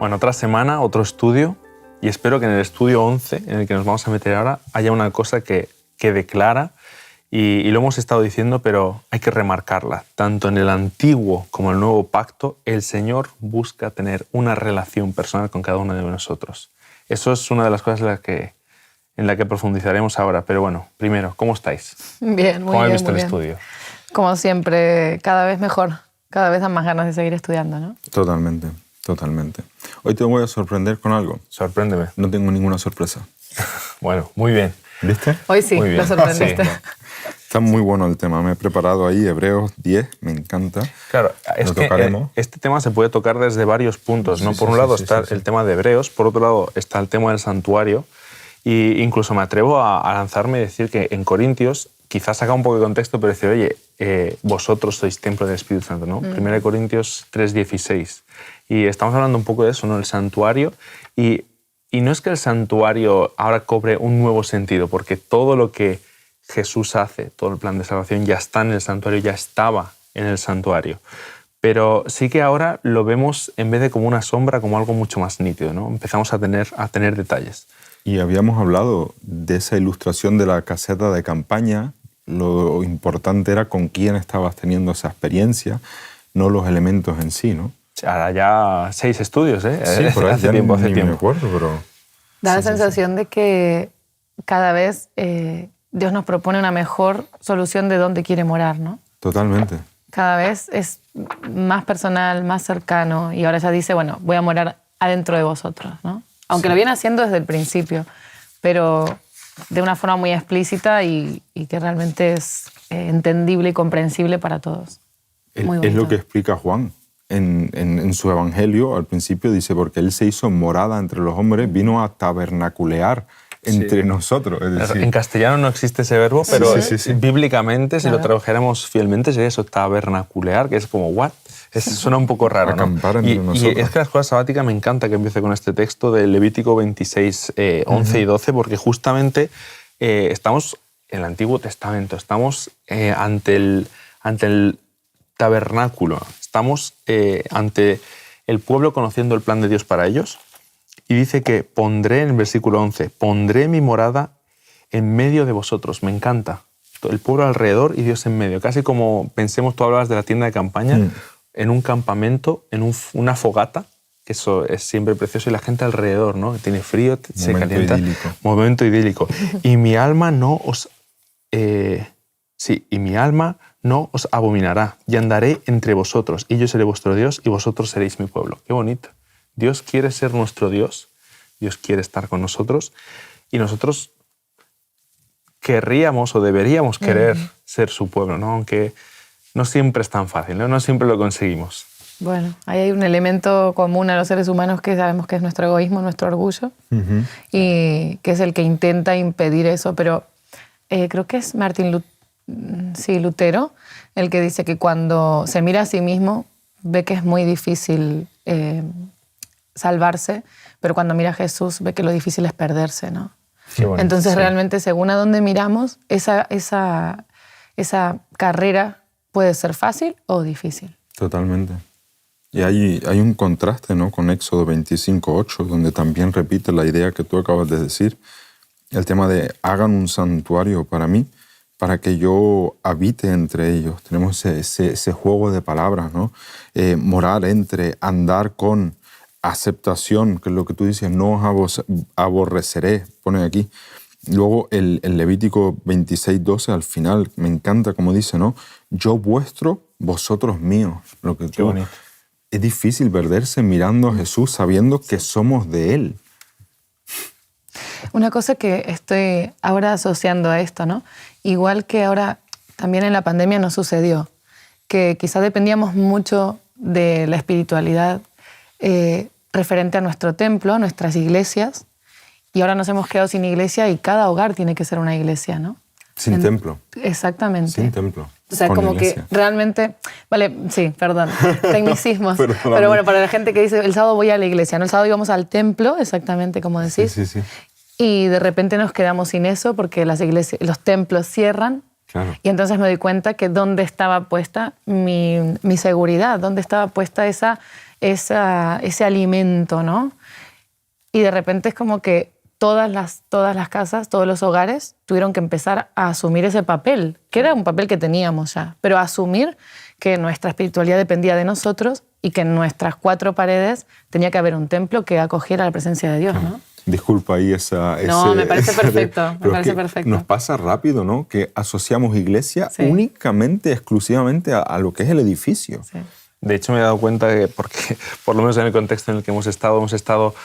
Bueno, otra semana, otro estudio, y espero que en el estudio 11, en el que nos vamos a meter ahora, haya una cosa que quede clara, y lo hemos estado diciendo, pero hay que remarcarla. Tanto en el antiguo como en el nuevo pacto, el Señor busca tener una relación personal con cada uno de nosotros. Eso es una de las cosas en la que profundizaremos ahora. Pero bueno, primero, ¿cómo estáis? Bien, muy bien. ¿Cómo habéis visto el estudio? Como siempre, cada vez mejor. Cada vez dan más ganas de seguir estudiando, ¿no? Totalmente, totalmente. Hoy te voy a sorprender con algo. Sorpréndeme. No tengo ninguna sorpresa. Bueno, muy bien. ¿Viste? Hoy sí, Muy bien. lo sorprendiste. Sí. Está muy bueno el tema. Me he preparado ahí Hebreos 10, me encanta. Claro, es Lo que tocaremos. este tema se puede tocar desde varios puntos, ¿no? Sí, Por sí, un lado sí, está sí. el tema de Hebreos, por otro lado está el tema del santuario, e incluso me atrevo a lanzarme y decir que en Corintios, quizás saca un poco de contexto, pero decir, oye, vosotros sois templo del Espíritu Santo, ¿no? 1 Corintios 3:16. Y estamos hablando un poco de eso, ¿no? El santuario. Y no es que el santuario ahora cobre un nuevo sentido, porque todo lo que Jesús hace, todo el plan de salvación ya está en el santuario, ya estaba en el santuario. Pero sí que ahora lo vemos, en vez de como una sombra, como algo mucho más nítido, ¿no? Empezamos a tener detalles. Y habíamos hablado de esa ilustración de la caseta de campaña. Lo importante era con quién estabas teniendo esa experiencia, no los elementos en sí, ¿no? Ahora ya 6 estudios, ¿eh? Sí, por ahí hace ya tiempo. me acuerdo, pero... Da la sensación de que cada vez Dios nos propone una mejor solución de dónde quiere morar, ¿no? Totalmente. Cada vez es más personal, más cercano, y ahora ya dice, bueno, voy a morar adentro de vosotros, ¿no? Aunque lo viene haciendo desde el principio, pero de una forma muy explícita y que realmente es entendible y comprensible para todos. Muy Es bonito. lo que explica Juan en su evangelio. Al principio dice, porque Él se hizo morada entre los hombres, vino a tabernaculear entre nosotros. Es decir, En castellano no existe ese verbo, pero sí. bíblicamente, si Claro. lo tradujéramos fielmente, sería eso, tabernaculear, que es como, ¿what? Suena un poco raro, ¿no? Acampar entre Y nosotros. es que la escuela sabática me encanta que empiece con este texto de Levítico 26, 11 y 12, porque justamente estamos en el Antiguo Testamento, estamos ante el tabernáculo, estamos ante el pueblo conociendo el plan de Dios para ellos, y dice que pondré, en el versículo 11, pondré mi morada en medio de vosotros. Me encanta. El pueblo alrededor y Dios en medio. Casi como pensemos, tú hablabas de la tienda de campaña, en un campamento, en una fogata, que eso es siempre precioso, y la gente alrededor, ¿no? Tiene frío, se Momento calienta. idílico. Momento idílico. Y mi alma no os... y mi alma no os abominará, y andaré entre vosotros, y yo seré vuestro Dios, y vosotros seréis mi pueblo. Qué bonito. Dios quiere ser nuestro Dios, Dios quiere estar con nosotros, y nosotros querríamos o deberíamos querer ser su pueblo, ¿no? Aunque no siempre es tan fácil, ¿no? No siempre lo conseguimos. Bueno, ahí hay un elemento común a los seres humanos que sabemos que es nuestro egoísmo, nuestro orgullo, y que es el que intenta impedir eso, pero creo que es Lutero el que dice que cuando se mira a sí mismo ve que es muy difícil salvarse, pero cuando mira a Jesús ve que lo difícil es perderse, ¿no? Qué bonito, Entonces sí. realmente según a dónde miramos, esa carrera puede ser fácil o difícil. Totalmente. Y hay un contraste, ¿no? Con Éxodo 25:8, donde también repite la idea que tú acabas de decir, el tema de hagan un santuario para mí, para que yo habite entre ellos. Tenemos ese juego de palabras, ¿no? Morar entre, andar con, aceptación, que es lo que tú dices, no os aborreceré, pone aquí. Luego el Levítico 26:12 al final, me encanta como dice, ¿no? Yo vuestro, vosotros míos. Lo que Qué bonito. Es difícil perderse mirando a Jesús sabiendo que somos de Él. Una cosa que estoy ahora asociando a esto, ¿no? Igual que ahora también en la pandemia nos sucedió, que quizás dependíamos mucho de la espiritualidad referente a nuestro templo, a nuestras iglesias, y ahora nos hemos quedado sin iglesia y cada hogar tiene que ser una iglesia, ¿no? Sin templo. Exactamente. Sin templo. O sea, Con como iglesia. que realmente... Vale, sí, perdón, tecnicismos. Perdóname. Pero bueno, para la gente que dice, el sábado voy a la iglesia, ¿no? El sábado íbamos al templo, exactamente como decís. Sí. Y de repente nos quedamos sin eso porque las iglesias, los templos cierran Claro. Y entonces me doy cuenta que dónde estaba puesta mi seguridad, dónde estaba puesta ese alimento, ¿no? Y de repente es como que todas las casas, todos los hogares tuvieron que empezar a asumir ese papel, que era un papel que teníamos ya, pero asumir que nuestra espiritualidad dependía de nosotros y que en nuestras 4 paredes tenía que haber un templo que acogiera la presencia de Dios, ¿no? Disculpa ahí No, me parece perfecto, me parece perfecto. Nos pasa rápido, ¿no? Que asociamos iglesia Sí. únicamente, exclusivamente a lo que es el edificio. Sí. De hecho, me he dado cuenta que, porque por lo menos en el contexto en el que hemos estado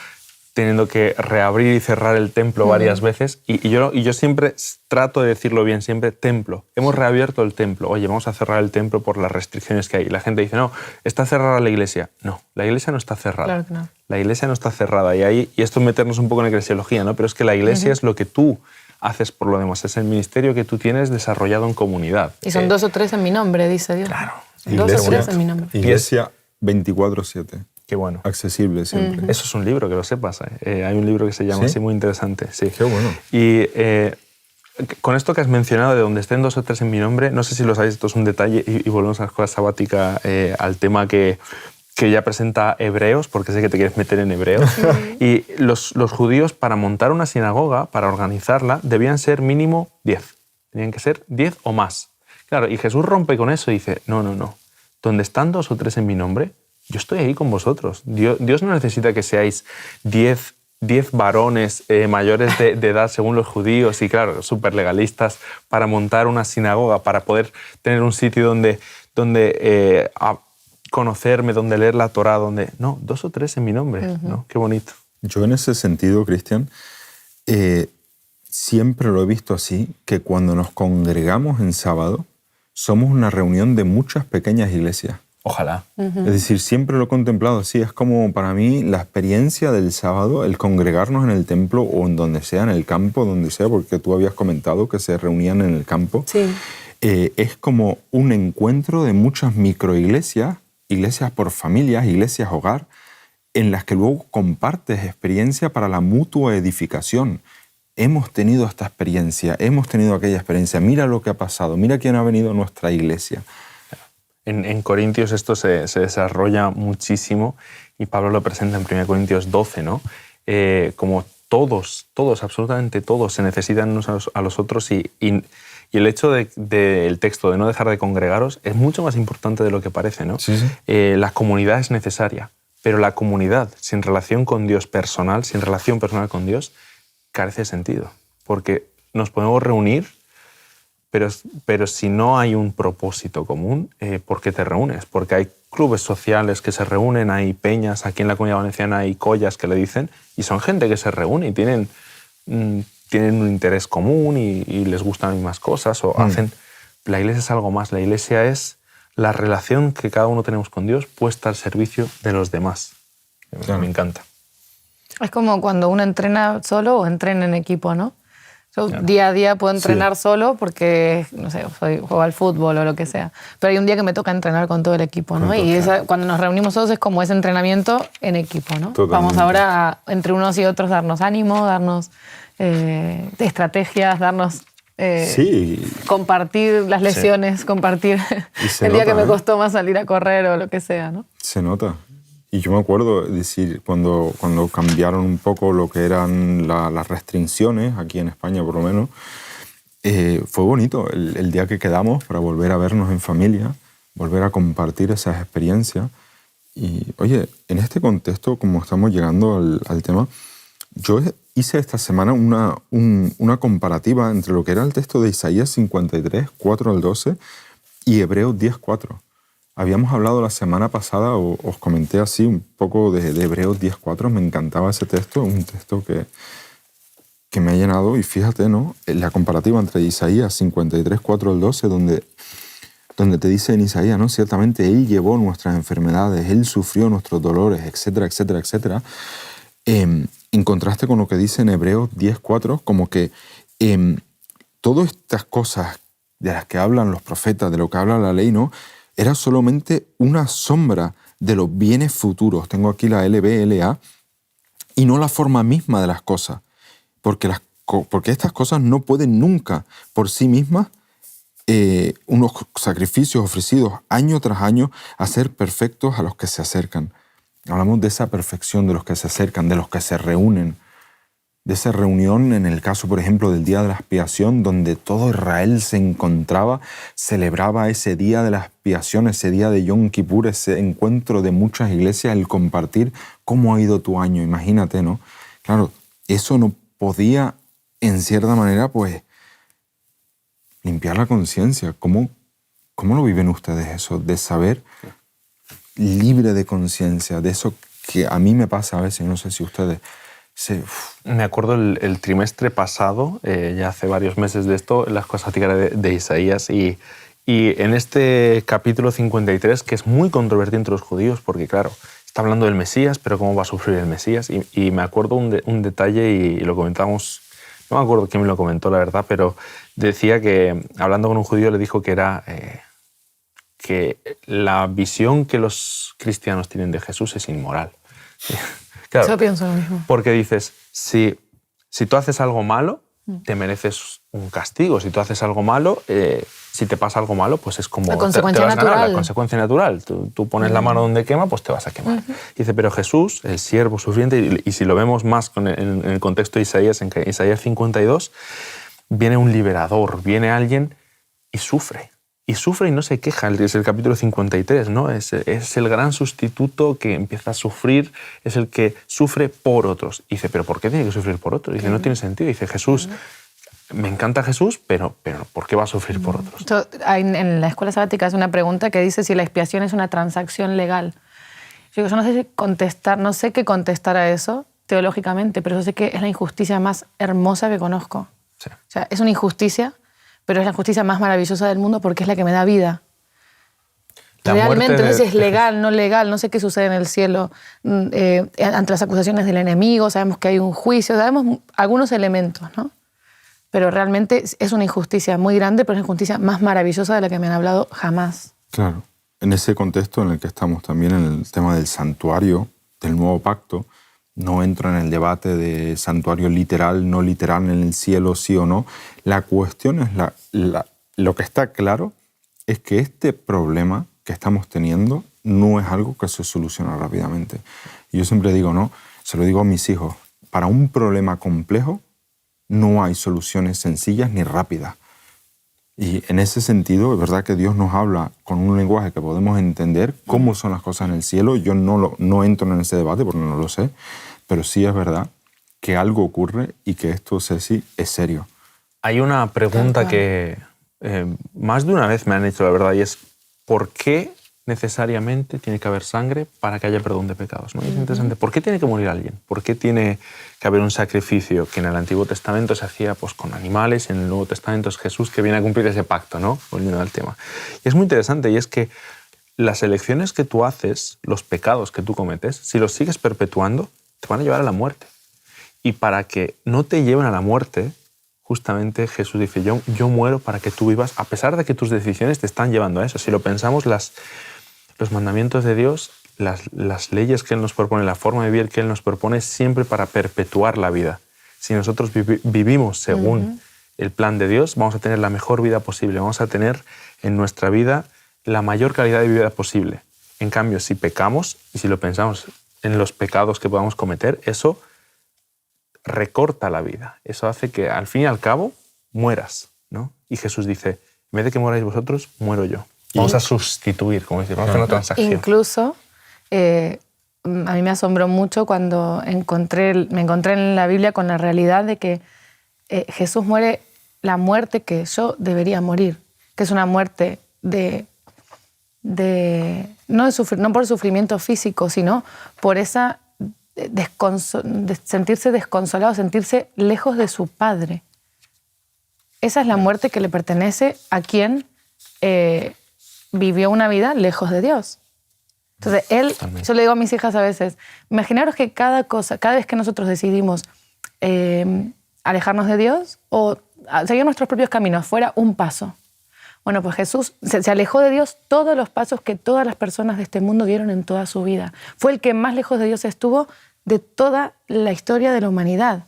teniendo que reabrir y cerrar el templo varias veces. Y yo siempre trato de decirlo bien, siempre templo. Hemos reabierto el templo. Oye, vamos a cerrar el templo por las restricciones que hay. Y la gente dice, no, está cerrada la iglesia. No, la iglesia no está cerrada. Claro que no. La iglesia no está cerrada. Y esto es meternos un poco en eclesiología, ¿no? Pero es que la iglesia es lo que tú haces por lo demás. Es el ministerio que tú tienes desarrollado en comunidad. Y son 2 o 3 en mi nombre, dice Dios. Claro. 2 o 3 en mi nombre. Iglesia 24/7. Qué bueno. Accesible siempre. Eso es un libro, que lo sepas. Hay un libro que se llama ¿Sí? así, muy interesante. Sí. Qué bueno. Y con esto que has mencionado de donde estén 2 o 3 en mi nombre, no sé si lo sabéis, esto es un detalle, y volvemos a la escuela sabática, al tema que ya presenta Hebreos, porque sé que te quieres meter en Hebreos. Y los judíos, para montar una sinagoga, para organizarla, debían ser mínimo 10. Tenían que ser 10 o más. Claro, y Jesús rompe con eso y dice, no. Donde están 2 o 3 en mi nombre, yo estoy ahí con vosotros. Dios no necesita que seáis 10 varones mayores de edad según los judíos y, claro, súper legalistas para montar una sinagoga, para poder tener un sitio donde conocerme, donde leer la Torá, donde... No, 2 o 3 en mi nombre, ¿no? Qué bonito. Yo en ese sentido, Cristian, siempre lo he visto así, que cuando nos congregamos en sábado, somos una reunión de muchas pequeñas iglesias. Ojalá. Es decir, siempre lo he contemplado así. Es como para mí la experiencia del sábado, el congregarnos en el templo o en donde sea, en el campo, donde sea, porque tú habías comentado que se reunían en el campo. Sí. Es como un encuentro de muchas microiglesias, iglesias por familias, iglesias hogar, en las que luego compartes experiencia para la mutua edificación. Hemos tenido esta experiencia, hemos tenido aquella experiencia, mira lo que ha pasado, mira quién ha venido a nuestra iglesia. En Corintios esto se desarrolla muchísimo y Pablo lo presenta en 1 Corintios 12, ¿no? Como todos, absolutamente todos, se necesitan unos a los otros y el hecho del texto de no dejar de congregaros es mucho más importante de lo que parece, ¿no? Sí. La comunidad es necesaria, pero la comunidad sin relación con Dios personal, sin relación personal con Dios, carece de sentido, porque nos podemos reunir, pero si no hay un propósito común, ¿por qué te reúnes? Porque hay clubes sociales que se reúnen, hay peñas, aquí en la Comunidad Valenciana hay collas que le dicen, y son gente que se reúne y tienen un interés común y les gustan las mismas cosas, o hacen... La iglesia es algo más, la iglesia es la relación que cada uno tenemos con Dios puesta al servicio de los demás. Claro. Me encanta. Es como cuando uno entrena solo o entrena en equipo, ¿no? Yo Claro. día a día puedo entrenar solo porque, no sé, juego al fútbol o lo que sea. Pero hay un día que me toca entrenar con todo el equipo, ¿no? Y cuando nos reunimos todos es como ese entrenamiento en equipo, ¿no? Totalmente. Vamos ahora entre unos y otros darnos ánimo, darnos estrategias, darnos... Sí. Compartir las lesiones, compartir se el día nota, que me ¿eh? costó más salir a correr o lo que sea, ¿no? Se nota. Y yo me acuerdo, es decir, cuando cambiaron un poco lo que eran las restricciones, aquí en España por lo menos, fue bonito el día que quedamos para volver a vernos en familia, volver a compartir esas experiencias. Y, oye, en este contexto, como estamos llegando al tema, yo hice esta semana una comparativa entre lo que era el texto de Isaías 53, 4 al 12, y Hebreos 10, 4. Habíamos hablado la semana pasada, os comenté así un poco de Hebreos 10, 4. Me encantaba ese texto, un texto que me ha llenado. Y fíjate, ¿no? La comparativa entre Isaías 53, 4 al 12, donde te dice en Isaías, ¿no? Ciertamente Él llevó nuestras enfermedades, Él sufrió nuestros dolores, etcétera, etcétera, etcétera. En contraste con lo que dice en Hebreos 10, 4, como que todas estas cosas de las que hablan los profetas, de lo que habla la ley, ¿no? Era solamente una sombra de los bienes futuros. Tengo aquí la LBLA, y no la forma misma de las cosas. Porque estas cosas no pueden nunca por sí mismas unos sacrificios ofrecidos año tras año a ser perfectos a los que se acercan. Hablamos de esa perfección de los que se acercan, de los que se reúnen, de esa reunión en el caso, por ejemplo, del Día de la Expiación, donde todo Israel se encontraba, celebraba ese Día de la Expiación, ese Día de Yom Kippur, ese encuentro de muchas iglesias, el compartir cómo ha ido tu año, imagínate, ¿no? Claro, eso no podía, en cierta manera, pues, limpiar la conciencia. ¿Cómo lo viven ustedes eso? De saber libre de conciencia, de eso que a mí me pasa a veces, no sé si ustedes... Me acuerdo el trimestre pasado, ya hace varios meses de esto, las cosas de Isaías y en este capítulo 53, que es muy controvertido entre los judíos, porque claro, está hablando del Mesías, pero cómo va a sufrir el Mesías. Y me acuerdo un detalle y lo comentábamos, no me acuerdo quién me lo comentó, la verdad, pero decía que, hablando con un judío, le dijo que era que la visión que los cristianos tienen de Jesús es inmoral. Claro, yo pienso lo mismo. Porque dices, si tú haces algo malo, te mereces un castigo. Si tú haces algo malo, si te pasa algo malo, pues es como... La consecuencia te vas a ganar, natural. la consecuencia natural. Tú pones la mano donde quema, pues te vas a quemar. Dice, pero Jesús, el siervo sufriente, y si lo vemos más en el contexto de Isaías, en Isaías 52, viene un liberador, viene alguien y sufre. Y sufre y no se queja, es el capítulo 53, ¿no? Es el gran sustituto que empieza a sufrir, es el que sufre por otros. Y dice, ¿pero por qué tiene que sufrir por otros? Y dice, no tiene sentido. Y dice, Jesús, me encanta Jesús, pero ¿por qué va a sufrir por otros? En la escuela sabática es una pregunta que dice si la expiación es una transacción legal. Yo no sé no sé qué contestar a eso teológicamente, pero yo sé que es la injusticia más hermosa que conozco. Sí. O sea, es una injusticia, pero es la justicia más maravillosa del mundo porque es la que me da vida. Realmente, no sé si es legal, no legal, no sé qué sucede en el cielo ante las acusaciones del enemigo, sabemos que hay un juicio, sabemos algunos elementos, ¿no? Pero realmente es una injusticia muy grande, pero es la injusticia más maravillosa de la que me han hablado jamás. Claro, en ese contexto en el que estamos también, en el tema del santuario, del nuevo pacto, no entro en el debate de santuario literal, no literal, en el cielo, sí o no. La cuestión es, lo que está claro es que este problema que estamos teniendo no es algo que se soluciona rápidamente. Y yo siempre digo, no, se lo digo a mis hijos, para un problema complejo no hay soluciones sencillas ni rápidas. Y en ese sentido, es verdad que Dios nos habla con un lenguaje que podemos entender cómo son las cosas en el cielo. Yo no entro en ese debate porque no lo sé, pero sí es verdad que algo ocurre y que esto, Ceci, es serio. Hay una pregunta que más de una vez me han hecho, la verdad, y es ¿por qué necesariamente tiene que haber sangre para que haya perdón de pecados? ¿No? Es interesante. ¿Por qué tiene que morir alguien? ¿Por qué tiene que haber un sacrificio que en el Antiguo Testamento se hacía pues, con animales y en el Nuevo Testamento es Jesús que viene a cumplir ese pacto, ¿no? Volviendo al tema. Y es muy interesante y es que las elecciones que tú haces, los pecados que tú cometes, si los sigues perpetuando, te van a llevar a la muerte. Y para que no te lleven a la muerte, justamente Jesús dice, yo muero para que tú vivas, a pesar de que tus decisiones te están llevando a eso. Si lo pensamos, los mandamientos de Dios, las leyes que Él nos propone, la forma de vivir que Él nos propone, siempre para perpetuar la vida. Si nosotros vivimos según el plan de Dios, vamos a tener la mejor vida posible, vamos a tener en nuestra vida la mayor calidad de vida posible. En cambio, si pecamos, y si lo pensamos en los pecados que podamos cometer, eso recorta la vida. Eso hace que al fin y al cabo mueras, ¿no? Y Jesús dice, en vez de que muráis vosotros, muero yo. Vamos a sustituir, como decir, vamos a hacer una transacción. Incluso, a mí me asombró mucho cuando me encontré en la Biblia con la realidad de que Jesús muere la muerte que yo debería morir, que es una muerte no por sufrimiento físico, sino por esa de sentirse desconsolado, sentirse lejos de su Padre. Esa es la muerte que le pertenece a quien vivió una vida lejos de Dios. Entonces, yo le digo a mis hijas a veces, imaginaros que cada vez que nosotros decidimos alejarnos de Dios o seguir nuestros propios caminos, fuera un paso. Bueno, pues Jesús se alejó de Dios todos los pasos que todas las personas de este mundo dieron en toda su vida. Fue el que más lejos de Dios estuvo de toda la historia de la humanidad.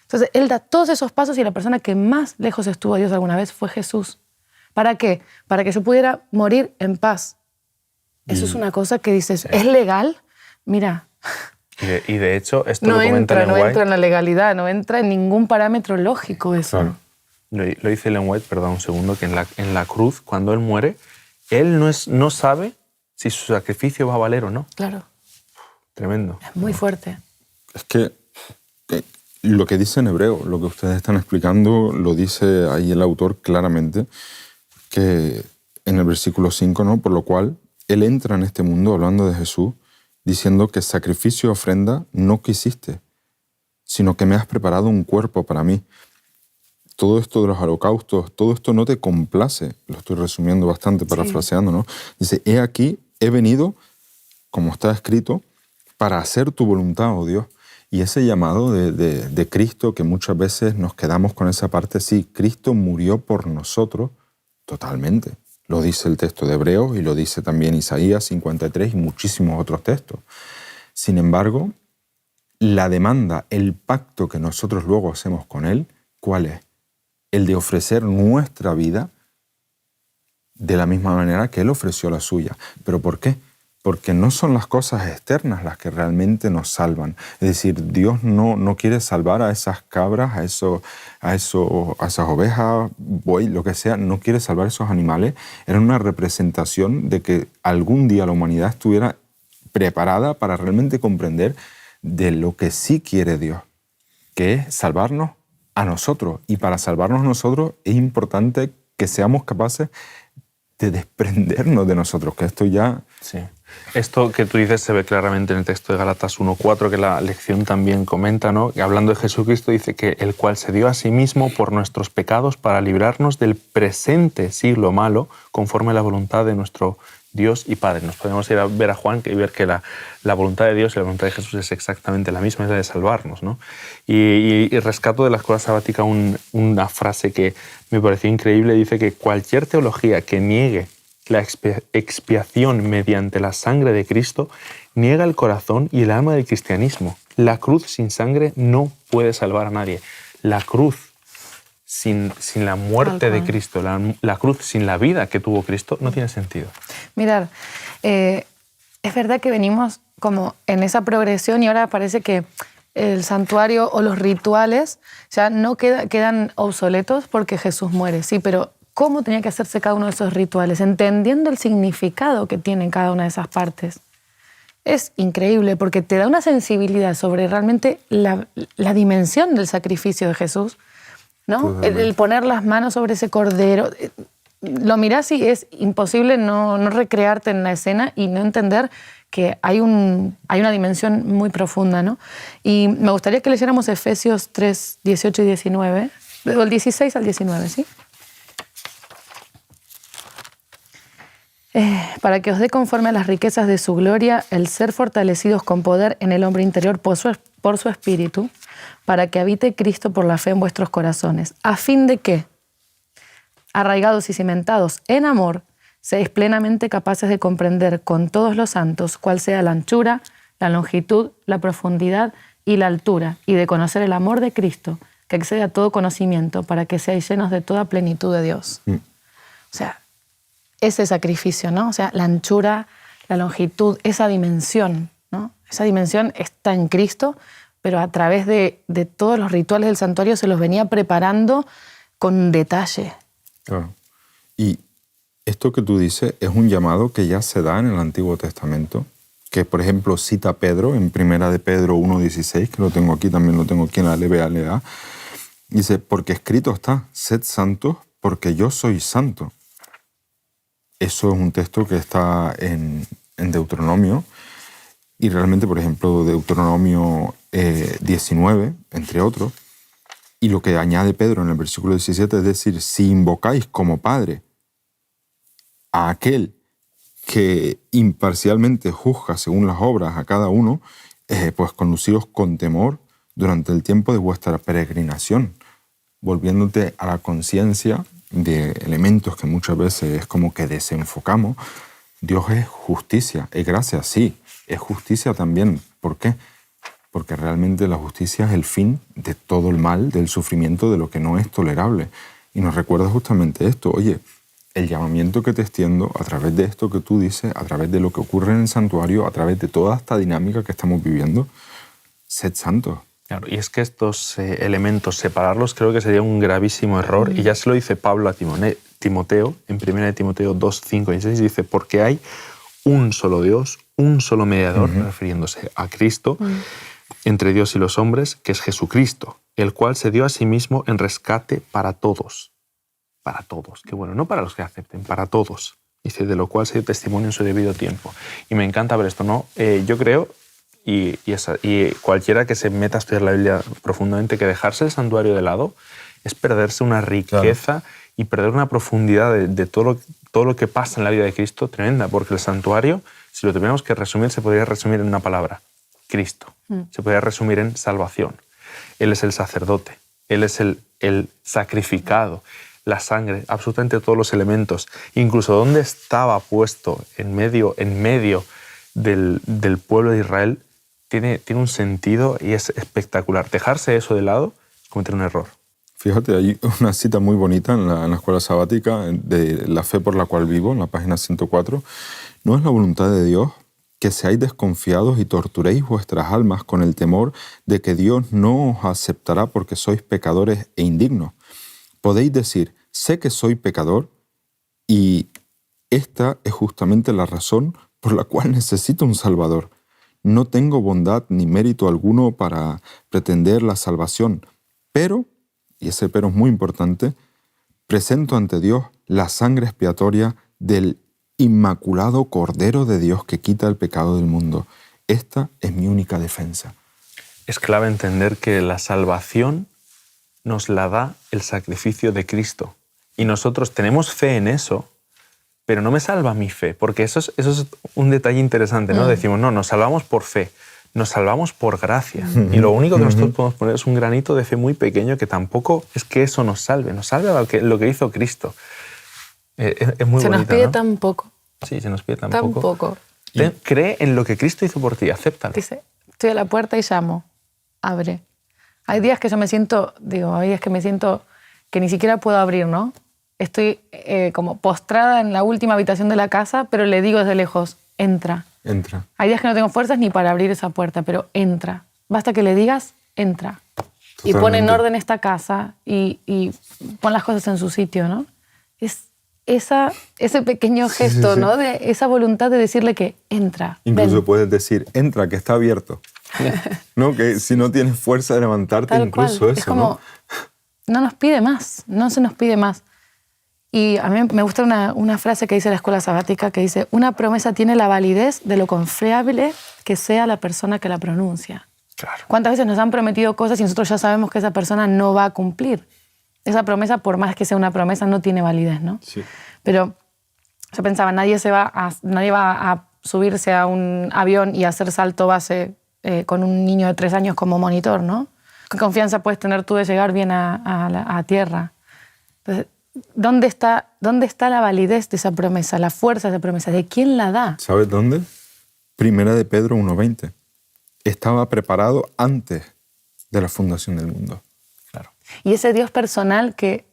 Entonces, Él da todos esos pasos y la persona que más lejos estuvo de Dios alguna vez fue Jesús. ¿Para qué? Para que yo pudiera morir en paz. Eso es una cosa que dices, ¿es legal? Mira, Y de hecho, esto no lo comenta entra, Ellen no White. entra en la legalidad, no entra en ningún parámetro lógico eso. Claro. Lo dice Ellen White, perdón un segundo, que en la cruz, cuando él muere, él no sabe si su sacrificio va a valer o no. Claro, Tremendo. es muy fuerte. Es que lo que dice en hebreo, lo que ustedes están explicando, lo dice ahí el autor claramente, que en el versículo 5, ¿no? Por lo cual, él entra en este mundo hablando de Jesús, diciendo que sacrificio y ofrenda no quisiste, sino que me has preparado un cuerpo para mí. Todo esto de los holocaustos, todo esto no te complace. Lo estoy resumiendo bastante, parafraseando, ¿no? Dice, he aquí, he venido, como está escrito, para hacer tu voluntad, oh Dios. Y ese llamado de Cristo, que muchas veces nos quedamos con esa parte, sí, Cristo murió por nosotros totalmente. Lo dice el texto de Hebreos y lo dice también Isaías 53 y muchísimos otros textos. Sin embargo, la demanda, el pacto que nosotros luego hacemos con Él, ¿cuál es? El de ofrecer nuestra vida de la misma manera que Él ofreció la suya. ¿Pero por qué? Porque no son las cosas externas las que realmente nos salvan. Es decir, Dios no quiere salvar a esas cabras, a esas ovejas, buey, lo que sea, no quiere salvar a esos animales. Era una representación de que algún día la humanidad estuviera preparada para realmente comprender de lo que sí quiere Dios, que es salvarnos a nosotros. Y para salvarnos a nosotros es importante que seamos capaces de desprendernos de nosotros, que esto ya... Sí. Esto que tú dices se ve claramente en el texto de Gálatas 1:4, que la lección también comenta, ¿no? Que hablando de Jesucristo dice que el cual se dio a sí mismo por nuestros pecados para librarnos del presente siglo malo, conforme a la voluntad de nuestro Dios y Padre. Nos podemos ir a ver a Juan y ver que la voluntad de Dios y la voluntad de Jesús es exactamente la misma, es la de salvarnos, ¿no? Y rescato de la escuela sabática una frase que me pareció increíble. Dice que cualquier teología que niegue la expiación mediante la sangre de Cristo niega el corazón y el alma del cristianismo. La cruz sin sangre no puede salvar a nadie. La cruz sin la muerte de Cristo, la cruz sin la vida que tuvo Cristo, no tiene sentido. Mirad, es verdad que venimos como en esa progresión y ahora parece que el santuario o los rituales ya no quedan obsoletos porque Jesús muere, sí, pero ¿cómo tenía que hacerse cada uno de esos rituales? Entendiendo el significado que tienen cada una de esas partes. Es increíble porque te da una sensibilidad sobre realmente la dimensión del sacrificio de Jesús, ¿no? El poner las manos sobre ese cordero. Lo mirás y es imposible no recrearte en la escena y no entender que hay una dimensión muy profunda, ¿no? Y me gustaría que leyéramos Efesios 3, 18 y 19, del 16 al 19, ¿sí? Para que os dé conforme a las riquezas de su gloria el ser fortalecidos con poder en el hombre interior por su espíritu, para que habite Cristo por la fe en vuestros corazones, a fin de que, arraigados y cimentados en amor, seáis plenamente capaces de comprender con todos los santos cuál sea la anchura, la longitud, la profundidad y la altura, y de conocer el amor de Cristo, que excede a todo conocimiento, para que seáis llenos de toda plenitud de Dios. O sea, ese sacrificio, ¿no? O sea, la anchura, la longitud, esa dimensión, ¿no? Esa dimensión está en Cristo, pero a través de todos los rituales del santuario se los venía preparando con detalle. Claro. Y esto que tú dices es un llamado que ya se da en el Antiguo Testamento, que por ejemplo cita Pedro en 1 de Pedro 1:16, que lo tengo aquí, también lo tengo aquí en la LBA. Dice, porque escrito está, sed santos porque yo soy santo. Eso es un texto que está en Deuteronomio, y realmente, por ejemplo, Deuteronomio 19, entre otros, y lo que añade Pedro en el versículo 17 es decir, si invocáis como Padre a aquel que imparcialmente juzga según las obras a cada uno, pues conduciros con temor durante el tiempo de vuestra peregrinación, volviéndote a la conciencia de elementos que muchas veces es como que desenfocamos. Dios es justicia, es gracia, sí, es justicia también. ¿Por qué? Porque realmente la justicia es el fin de todo el mal, del sufrimiento, de lo que no es tolerable. Y nos recuerda justamente esto. Oye, el llamamiento que te extiendo a través de esto que tú dices, a través de lo que ocurre en el santuario, a través de toda esta dinámica que estamos viviendo, sed santos. Claro, y es que estos elementos, separarlos, creo que sería un gravísimo error. Y ya se lo dice Pablo a Timoteo, en 1 Timoteo 2, 5 y 6, dice, porque hay un solo Dios, un solo mediador, refiriéndose a Cristo, entre Dios y los hombres, que es Jesucristo, el cual se dio a sí mismo en rescate para todos. Para todos, que bueno, no para los que acepten, para todos. Dice, de lo cual se dio testimonio en su debido tiempo. Y me encanta ver esto, ¿no? Yo creo, y cualquiera que se meta a estudiar la Biblia profundamente, que dejarse el santuario de lado es perderse una riqueza y perder una profundidad de todo lo que pasa en la vida de Cristo tremenda, porque el santuario, si lo tuviéramos que resumir, se podría resumir en una palabra, Cristo. Se podría resumir en salvación. Él es el sacerdote, Él es el sacrificado, la sangre, absolutamente todos los elementos. Incluso donde estaba puesto en medio del pueblo de Israel, tiene un sentido y es espectacular. Dejarse eso de lado es cometer un error. Fíjate, hay una cita muy bonita en la escuela sabática de La fe por la cual vivo, en la página 104. No es la voluntad de Dios que seáis desconfiados y torturéis vuestras almas con el temor de que Dios no os aceptará porque sois pecadores e indignos. Podéis decir, sé que soy pecador y esta es justamente la razón por la cual necesito un Salvador. No tengo bondad ni mérito alguno para pretender la salvación, pero, y ese pero es muy importante, presento ante Dios la sangre expiatoria del inmaculado Cordero de Dios que quita el pecado del mundo. Esta es mi única defensa. Es clave entender que la salvación nos la da el sacrificio de Cristo. Y nosotros tenemos fe en eso, pero no me salva mi fe, porque eso es un detalle interesante, ¿no? Decimos, no, nos salvamos por fe, nos salvamos por gracia. Y lo único que nosotros podemos poner es un granito de fe muy pequeño que tampoco es que eso nos salve lo que hizo Cristo. Es muy bonito, se nos pide, ¿no? tan poco. Sí, se nos pide tan Tan poco. poco. Cree en lo que Cristo hizo por ti, acéptalo. Dice, estoy a la puerta y llamo, abre. Hay días que yo me siento, que ni siquiera puedo abrir, ¿no? Estoy como postrada en la última habitación de la casa, pero le digo desde lejos, entra. Entra. Hay días que no tengo fuerzas ni para abrir esa puerta, pero entra. Basta que le digas, entra. Totalmente. Y pon en orden esta casa y pon las cosas en su sitio, ¿no? Es ese pequeño gesto, sí. ¿no? De esa voluntad de decirle que entra. Incluso ven. puedes decir, entra, que está abierto. ¿No? Que si no tienes fuerza de levantarte, Tal incluso cual. eso, Es como, no nos pide más, no se nos pide más. Y a mí me gusta una frase que dice la escuela sabática, que dice, una promesa tiene la validez de lo confiable que sea la persona que la pronuncia. Claro. ¿Cuántas veces nos han prometido cosas y nosotros ya sabemos que esa persona no va a cumplir? Esa promesa, por más que sea una promesa, no tiene validez, ¿no? Sí. Pero yo pensaba, nadie va a subirse a un avión y hacer salto base con un niño de 3 años como monitor, ¿no? ¿Qué confianza puedes tener tú de llegar bien a tierra? Entonces, ¿dónde está la validez de esa promesa, la fuerza de esa promesa? ¿De quién la da? ¿Sabes dónde? Primera de Pedro 1:20. Estaba preparado antes de la fundación del mundo. Claro. Y ese Dios personal que,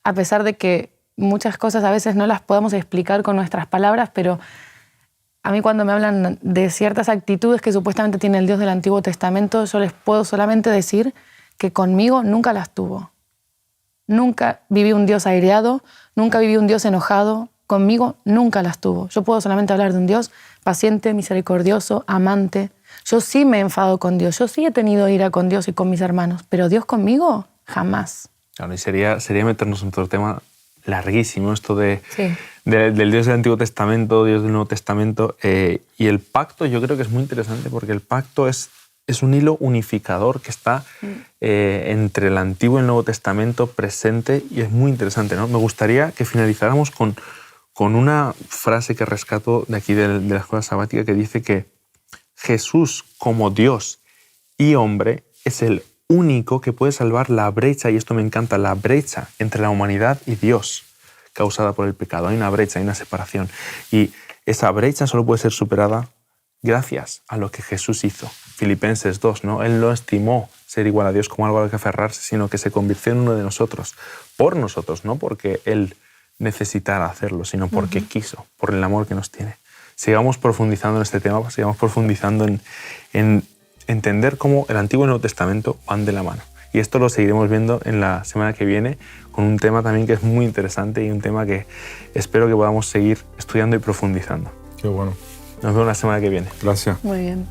a pesar de que muchas cosas a veces no las podemos explicar con nuestras palabras, pero a mí cuando me hablan de ciertas actitudes que supuestamente tiene el Dios del Antiguo Testamento, yo les puedo solamente decir que conmigo nunca las tuvo. Nunca viví un Dios aireado, nunca viví un Dios enojado, conmigo nunca las tuvo. Yo puedo solamente hablar de un Dios paciente, misericordioso, amante. Yo sí me he enfadado con Dios, yo sí he tenido ira con Dios y con mis hermanos, pero Dios conmigo, jamás. Claro, y sería meternos en otro tema larguísimo, esto del Dios del Antiguo Testamento, Dios del Nuevo Testamento. Y el pacto yo creo que es muy interesante porque el pacto es un hilo unificador que está entre el Antiguo y el Nuevo Testamento presente y es muy interesante, ¿no? Me gustaría que finalizáramos con una frase que rescato de aquí de la escuela sabática que dice que Jesús como Dios y hombre es el único que puede salvar la brecha, y esto me encanta, la brecha entre la humanidad y Dios causada por el pecado. Hay una brecha, hay una separación. Y esa brecha solo puede ser superada gracias a lo que Jesús hizo. Filipenses 2, ¿no? Él no estimó ser igual a Dios como algo a lo que aferrarse, sino que se convirtió en uno de nosotros, por nosotros, no porque Él necesitar hacerlo, sino porque quiso, por el amor que nos tiene. Sigamos profundizando en este tema, sigamos profundizando en entender cómo el Antiguo y el Nuevo Testamento van de la mano. Y esto lo seguiremos viendo en la semana que viene con un tema también que es muy interesante y un tema que espero que podamos seguir estudiando y profundizando. Qué bueno. Nos vemos la semana que viene. Gracias. Muy bien.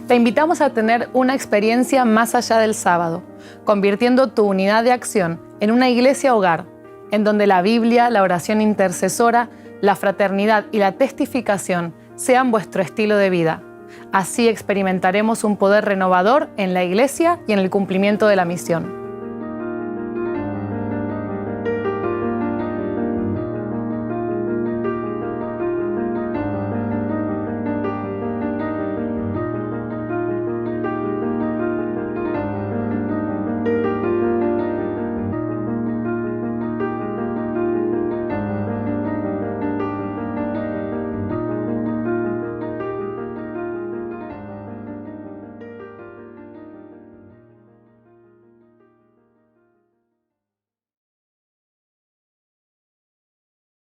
Te invitamos a tener una experiencia más allá del sábado, convirtiendo tu unidad de acción en una iglesia hogar, en donde la Biblia, la oración intercesora, la fraternidad y la testificación sean vuestro estilo de vida. Así experimentaremos un poder renovador en la iglesia y en el cumplimiento de la misión.